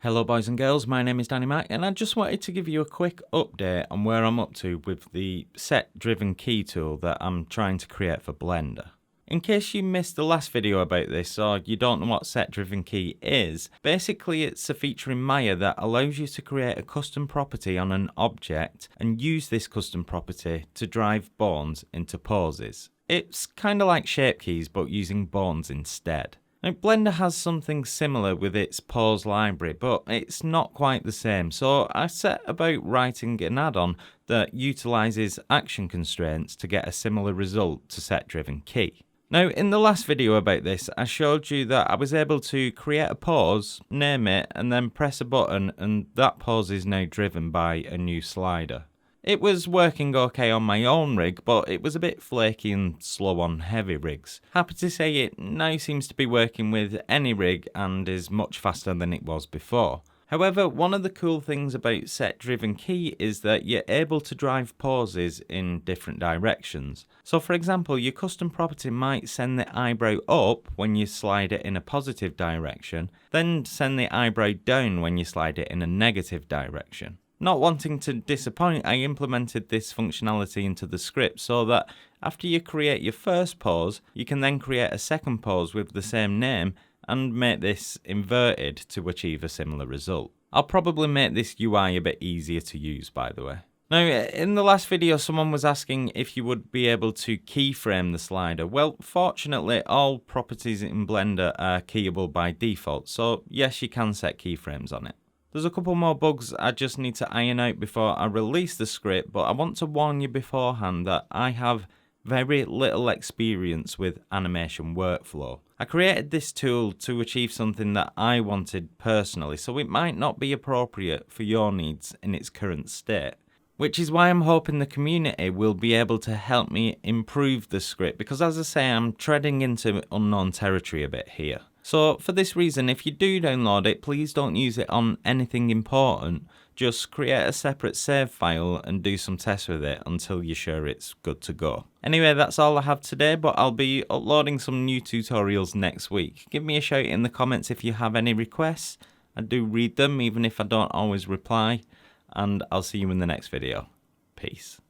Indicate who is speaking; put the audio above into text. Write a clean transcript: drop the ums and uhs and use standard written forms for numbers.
Speaker 1: Hello boys and girls, my name is Danny Mac and I just wanted to give you a quick update on where I'm up to with the set driven key tool that I'm trying to create for Blender. In case you missed the last video about this or you don't know what set driven key is, basically it's a feature in Maya that allows you to create a custom property on an object and use this custom property to drive bones into poses. It's kinda like shape keys but using bones instead. Now, Blender has something similar with its pose library, but it's not quite the same, so I set about writing an add-on that utilises action constraints to get a similar result to set driven key. Now, in the last video about this, I showed you that I was able to create a pose, name it, and then press a button, and that pose is now driven by a new slider. It was working okay on my own rig, but it was a bit flaky and slow on heavy rigs. Happy to say it now seems to be working with any rig and is much faster than it was before. However, one of the cool things about set driven key is that you're able to drive poses in different directions. So for example, your custom property might send the eyebrow up when you slide it in a positive direction, then send the eyebrow down when you slide it in a negative direction. Not wanting to disappoint, I implemented this functionality into the script so that after you create your first pose, you can then create a second pose with the same name and make this inverted to achieve a similar result. I'll probably make this UI a bit easier to use, by the way. Now, in the last video, someone was asking if you would be able to keyframe the slider. Well, fortunately, all properties in Blender are keyable by default, so yes, you can set keyframes on it. There's a couple more bugs I just need to iron out before I release the script, but I want to warn you beforehand that I have very little experience with animation workflow. I created this tool to achieve something that I wanted personally, so it might not be appropriate for your needs in its current state. Which is why I'm hoping the community will be able to help me improve the script, because as I say, I'm treading into unknown territory a bit here. So for this reason, if you do download it, please don't use it on anything important. Just create a separate save file and do some tests with it until you're sure it's good to go. Anyway, that's all I have today, but I'll be uploading some new tutorials next week. Give me a shout in the comments if you have any requests. I do read them, even if I don't always reply. And I'll see you in the next video. Peace.